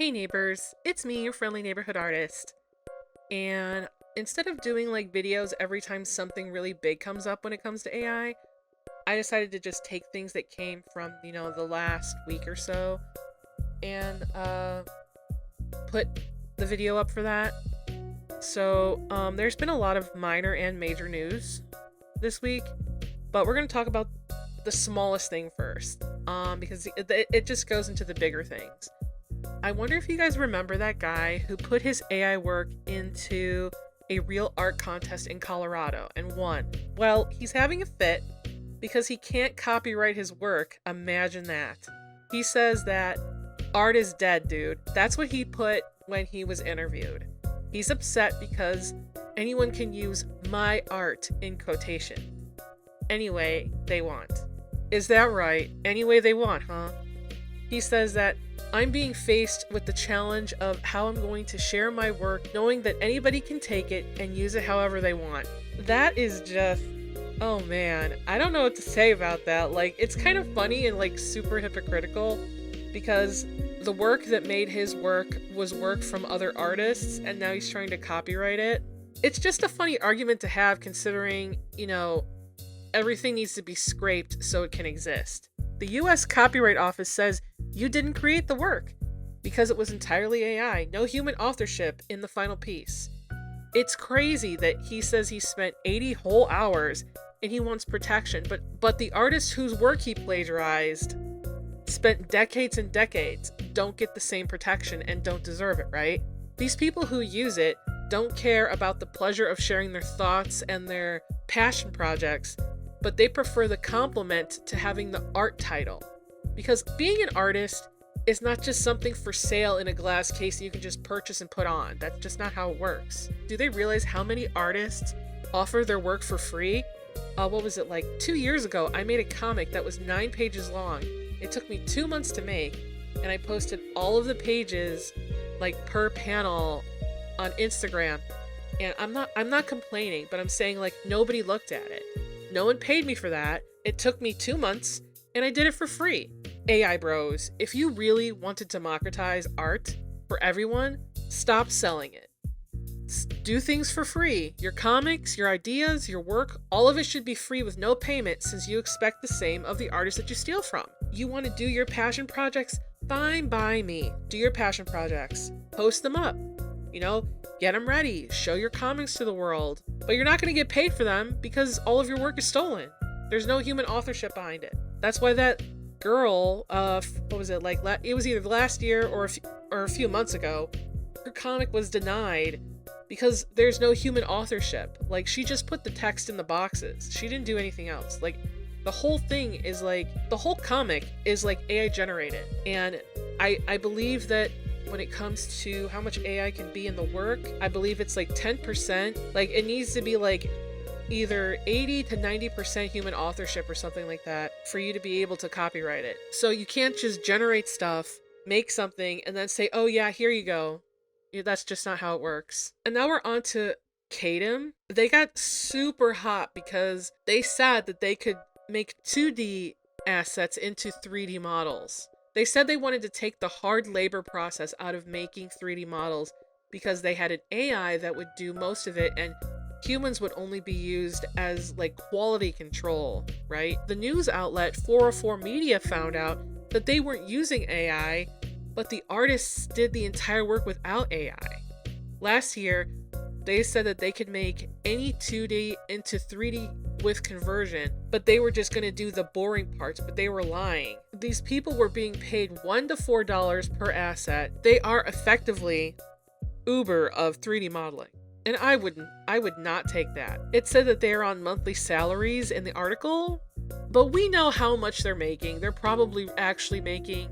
Hey neighbors, it's me, your friendly neighborhood artist. And instead of doing like videos every time something really big comes up when it comes to I decided to just take things that came from, the last week or so and put the video up for that. So, there's been a lot of minor and major news this week, but we're going to talk about the smallest thing first, because it just goes into the bigger things. I wonder if you guys remember that guy who put his AI work into a real art contest in Colorado and won. Well, he's having a fit because he can't copyright his work. Imagine that. He says that art is dead, dude. That's what he put when he was interviewed. He's upset because anyone can use my art in quotation. Anyway, they want. Is that right? Any way they want, huh? He says that I'm being faced with the challenge of how I'm going to share my work, knowing that anybody can take it and use it however they want. That is just, oh man, I don't know what to say about that. Like, it's kind of funny and like super hypocritical because the work that made his work was work from other artists and now he's trying to copyright it. It's just a funny argument to have considering, everything needs to be scraped so it can exist. The US Copyright Office says you didn't create the work because it was entirely AI, no human authorship in the final piece. It's crazy that he says he spent 80 whole hours and he wants protection, but the artists whose work he plagiarized spent decades and decades don't get the same protection and don't deserve it, right? These people who use it don't care about the pleasure of sharing their thoughts and their passion projects, but they prefer the compliment to having the art title. Because being an artist is not just something for sale in a glass case that you can just purchase and put on. That's just not how it works. Do they realize how many artists offer their work for free? What was it, like 2 years ago, I made a comic that was 9 pages long. It took me 2 months to make, and I posted all of the pages, like per panel, on Instagram. And I'm not complaining, but I'm saying like nobody looked at it. No one paid me for that. It took me 2 months, and I did it for free. AI bros, if you really want to democratize art for everyone, stop selling it. Do things for free. Your comics, your ideas, your work, all of it should be free with no payment since you expect the same of the artists that you steal from. You want to do your passion projects? Fine by me. Do your passion projects. Post them up. Get them ready. Show your comics to the world. But you're not going to get paid for them because all of your work is stolen. There's no human authorship behind it. That's why that girl, what was it, like, it was either last year or a few months ago, her comic was denied because there's no human authorship. Like, she just put the text in the boxes. She didn't do anything else. Like, the whole thing is like, the whole comic is like AI generated. And I believe that when it comes to how much AI can be in the work, I believe it's like 10%. Like, it needs to be like either 80 to 90% human authorship or something like that for you to be able to copyright it. So you can't just generate stuff, make something, and then say, oh yeah, here you go. That's just not how it works. And now we're on to Kadem. They got super hot because they said that they could make 2D assets into 3D models. They said they wanted to take the hard labor process out of making 3D models because they had an AI that would do most of it and humans would only be used as like quality control, right? The news outlet 404 Media found out that they weren't using AI, but the artists did the entire work without AI. Last year, they said that they could make any 2D into 3D with conversion, but they were just going to do the boring parts, but they were lying. These people were being paid $1 to $4 per asset. They are effectively Uber of 3D modeling. And I would not take that. It said that they're on monthly salaries in the article, but we know how much they're making. They're probably actually making,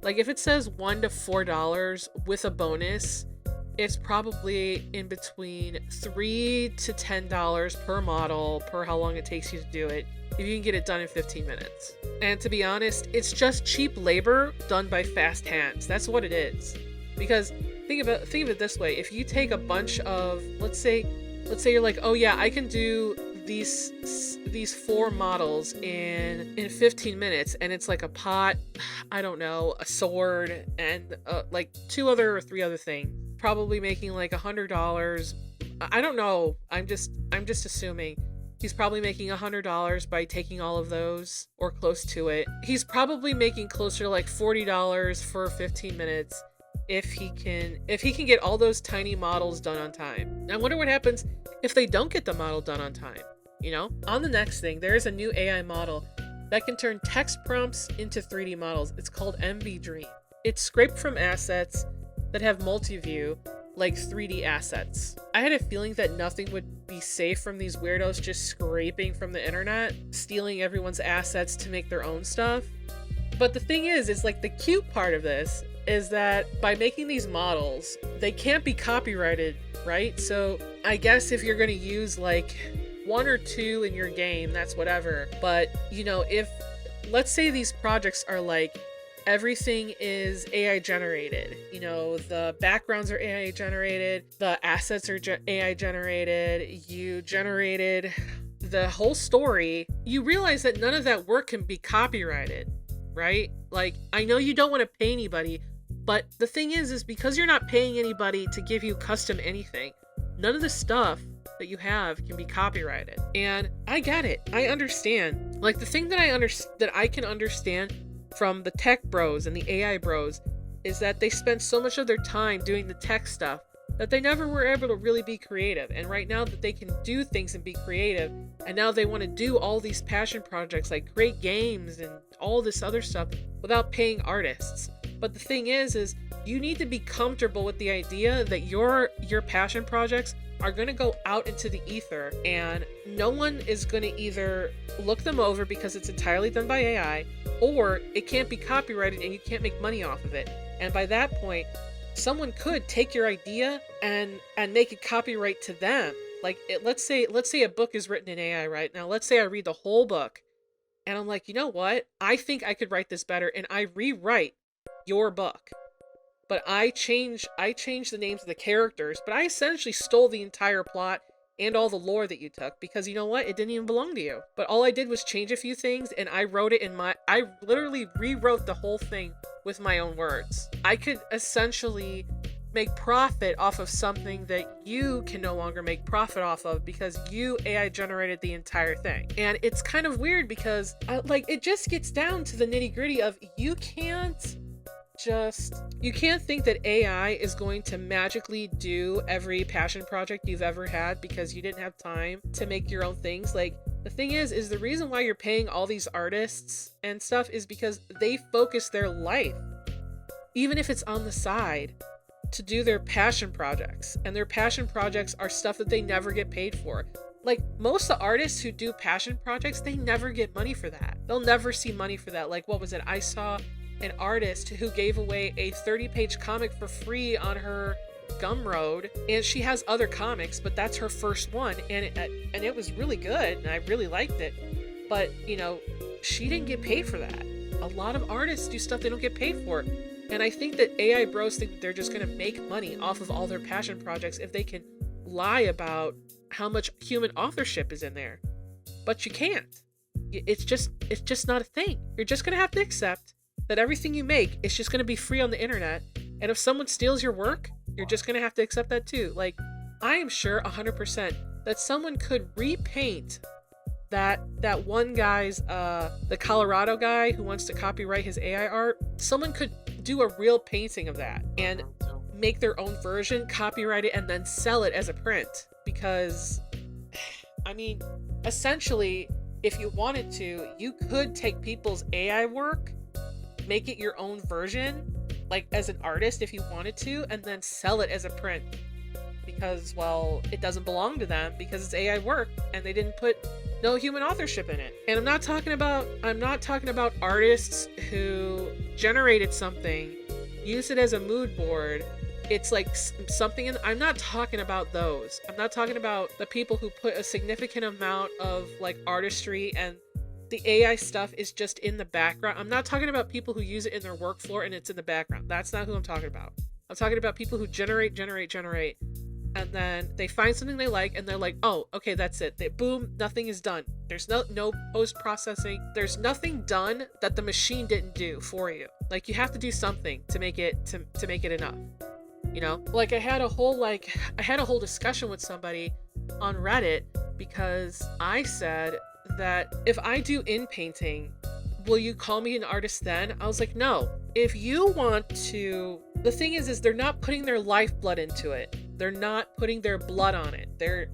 like, if it says $1 to $4 with a bonus, it's probably in between $3 to $10 per model per how long it takes you to do it, if you can get it done in 15 minutes. And to be honest, it's just cheap labor done by fast hands. That's what it is. Because think of it this way. If you take a bunch of, let's say you're like, oh yeah, I can do these 4 models in 15 minutes, and it's like a pot, I don't know, a sword, and like 2 other or 3 other things, probably making like $100. I don't know, I'm just assuming he's probably making $100 by taking all of those, or close to it. He's probably making closer to like $40 for 15 minutes if he can get all those tiny models done on time. I wonder what happens if they don't get the model done on time, you know? On the next thing, there is a new AI model that can turn text prompts into 3D models. It's called MV Dream. It's scraped from assets that have multi-view, like 3D assets. I had a feeling that nothing would be safe from these weirdos just scraping from the internet, stealing everyone's assets to make their own stuff. But the thing is like the cute part of this is that by making these models, they can't be copyrighted, right? So I guess if you're going to use like 1 or 2 in your game, that's whatever. But, you know, if, let's say these projects are like, everything is AI generated, you know, the backgrounds are AI generated, the assets are AI generated, you generated the whole story, you realize that none of that work can be copyrighted, right? Like, I know you don't want to pay anybody, but the thing is because you're not paying anybody to give you custom anything, none of the stuff that you have can be copyrighted. And I get it. I understand. Like, the thing that I can understand from the tech bros and the AI bros is that they spend so much of their time doing the tech stuff that they never were able to really be creative. And right now that they can do things and be creative, and now they want to do all these passion projects like great games and all this other stuff without paying artists. But the thing is you need to be comfortable with the idea that your passion projects are going to go out into the ether, and no one is going to either look them over because it's entirely done by AI, or it can't be copyrighted and you can't make money off of it. And by that point, someone could take your idea and make it copyright to them. Like, let's say a book is written in AI right now. Let's say I read the whole book and I'm like, you know what? I think I could write this better, and I rewrite your book. But I changed the names of the characters, but I essentially stole the entire plot and all the lore that you took, because you know what? It didn't even belong to you. But all I did was change a few things, and I literally rewrote the whole thing with my own words. I could essentially make profit off of something that you can no longer make profit off of because you AI generated the entire thing. And it's kind of weird because it just gets down to the nitty-gritty of you can't think that AI is going to magically do every passion project you've ever had because you didn't have time to make your own things. Like, the thing is the reason why you're paying all these artists and stuff is because they focus their life, even if it's on the side, to do their passion projects. And their passion projects are stuff that they never get paid for. Like, most of the artists who do passion projects, they never get money for that. They'll never see money for that. Like, what was it? I saw an artist who gave away a 30-page comic for free on her Gumroad, and she has other comics, but that's her first one, and it was really good, and I really liked it. But, you know, she didn't get paid for that. A lot of artists do stuff they don't get paid for. And I think that AI bros think that they're just going to make money off of all their passion projects if they can lie about how much human authorship is in there. But you can't. It's just not a thing. You're just going to have to accept that everything you make is just going to be free on the internet. And if someone steals your work, you're just going to have to accept that too. Like, I am sure 100% that someone could repaint that one guy's, the Colorado guy who wants to copyright his AI art, someone could do a real painting of that and make their own version, copyright it, and then sell it as a print. Because, I mean, essentially, if you wanted to, you could take people's AI work, make it your own version, like as an artist if you wanted to, and then sell it as a print. Because, well, it doesn't belong to them because it's AI work and they didn't put no human authorship in it. And I'm not talking about artists who generated something, use it as a mood board. It's like something in, I'm not talking about those. I'm not talking about the people who put a significant amount of like artistry and the AI stuff is just in the background. I'm not talking about people who use it in their workflow and it's in the background. That's not who I'm talking about. I'm talking about people who generate and then they find something they like, and they're like, oh, okay, that's it. Boom, nothing is done. There's no post-processing. There's nothing done that the machine didn't do for you. Like, you have to do something to make it to make it enough. Like I had a whole discussion with somebody on Reddit because I said that if I do in painting, will you call me an artist then? I was like, no. If you want to, the thing is they're not putting their lifeblood into it. They're not putting their blood on it.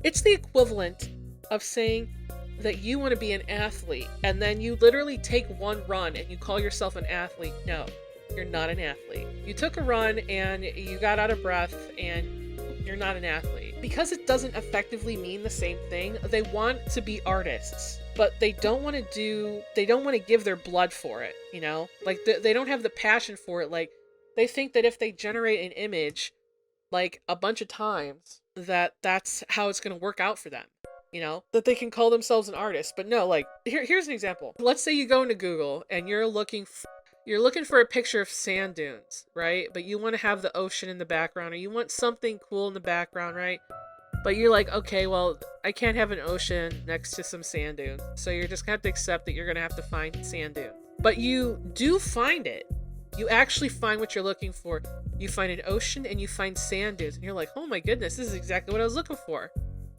It's the equivalent of saying that you want to be an athlete and then you literally take one run and you call yourself an athlete. No, you're not an athlete. You took a run and you got out of breath and you're not an athlete. Because it doesn't effectively mean the same thing, they want to be artists, but they don't want to give their blood for it, Like, they don't have the passion for it. Like, they think that if they generate an image, like, a bunch of times, that's how it's going to work out for them, That they can call themselves an artist. But no, like, here's an example. Let's say you go into Google and you're looking for a picture of sand dunes, right? But you want to have the ocean in the background, or you want something cool in the background, right? But you're like, okay, well, I can't have an ocean next to some sand dunes. So you're just going to have to accept that you're going to have to find sand dunes. But you do find it. You actually find what you're looking for. You find an ocean and you find sand dunes. And you're like, oh my goodness, this is exactly what I was looking for.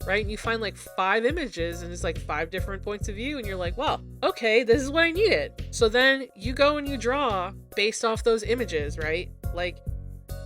Right? And you find like 5 images and it's like 5 different points of view. And you're like, well, okay, this is what I needed. So then you go and you draw based off those images, right? Like,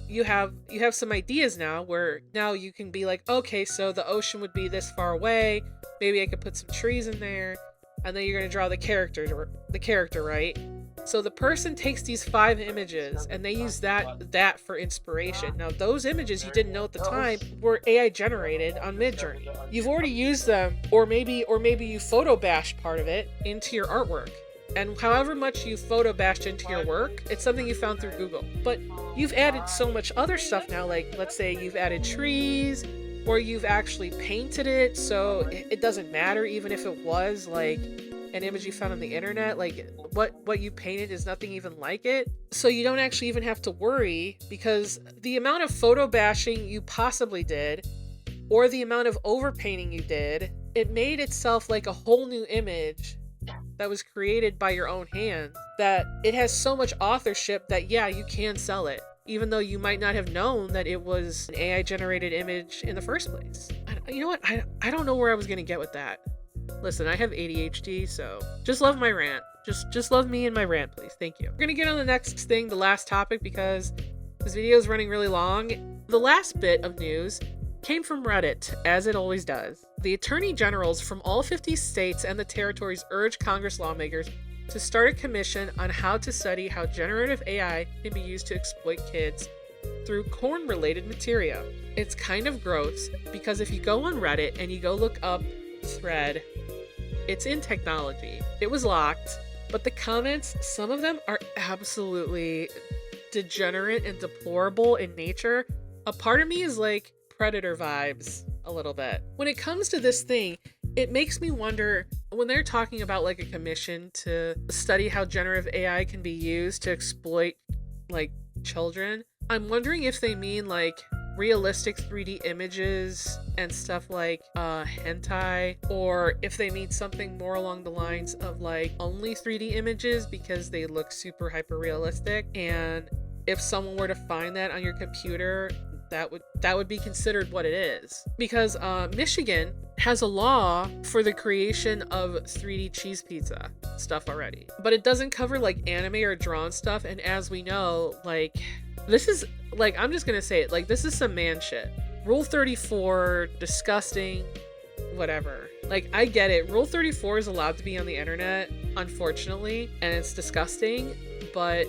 you have some ideas now where now you can be like, okay, so the ocean would be this far away. Maybe I could put some trees in there. And then you're going to draw the character, right? So the person takes these 5 images and they use that for inspiration. Now, those images you didn't know at the time were AI generated on Midjourney. You've already used them, or maybe you photo bashed part of it into your artwork. And however much you photo bashed into your work, it's something you found through Google. But you've added so much other stuff now, like let's say you've added trees, or you've actually painted it, so it doesn't matter even if it was like an image you found on the internet. Like, what you painted is nothing even like it. So you don't actually even have to worry, because the amount of photo bashing you possibly did, or the amount of overpainting you did, it made itself like a whole new image that was created by your own hands, that it has so much authorship that, yeah, you can sell it, even though you might not have known that it was an AI generated image in the first place. You know what? I don't know where I was going to get with that. Listen, I have ADHD, so just love my rant. Just love me and my rant, please. Thank you. We're going to get on the next thing, the last topic, because this video is running really long. The last bit of news came from Reddit, as it always does. The attorney generals from all 50 states and the territories urged Congress lawmakers to start a commission on how to study how generative AI can be used to exploit kids through corn-related material. It's kind of gross, because if you go on Reddit and you go look up thread, it's in technology. It was locked, but the comments, some of them are absolutely degenerate and deplorable in nature. A part of me is like Predator vibes a little bit. When it comes to this thing, it makes me wonder, when they're talking about like a commission to study how generative AI can be used to exploit like children, I'm wondering if they mean like realistic 3D images and stuff like hentai, or if they mean something more along the lines of like only 3D images because they look super hyper realistic, and if someone were to find that on your computer, that would be considered what it is. Because Michigan has a law for the creation of 3D cheese pizza stuff already, but it doesn't cover like anime or drawn stuff. And as we know, like, this is like, I'm just gonna say it, like, this is some man shit. Rule 34, disgusting, whatever. Like, I get it. Rule 34 is allowed to be on the internet, unfortunately, and it's disgusting, but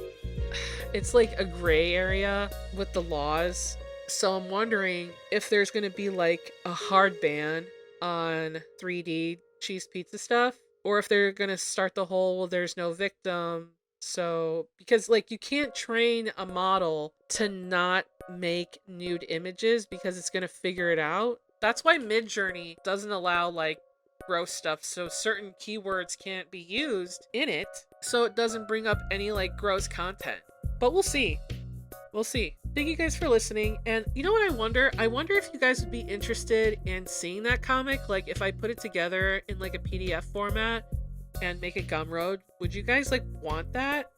it's like a gray area with the laws. So I'm wondering if there's going to be like a hard ban on 3D cheese pizza stuff, or if they're going to start the whole, well, there's no victim. So, because like, you can't train a model to not make nude images because it's going to figure it out. That's why Midjourney doesn't allow like gross stuff. So certain keywords can't be used in it, so it doesn't bring up any like gross content. But we'll see. We'll see. thank you guys for listening. And you know what I wonder? I wonder if you guys would be interested in seeing that comic. Like if I put it together in like a PDF format and make a Gumroad, would you guys like want that?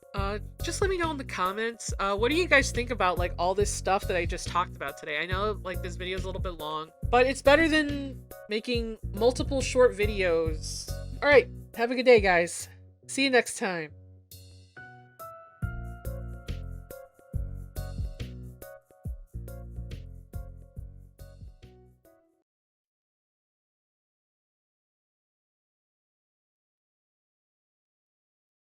Just let me know in the comments. What do you guys think about like all this stuff that I just talked about today? I know like this video is a little bit long, but it's better than making multiple short videos. All right, have a good day, guys. See you next time.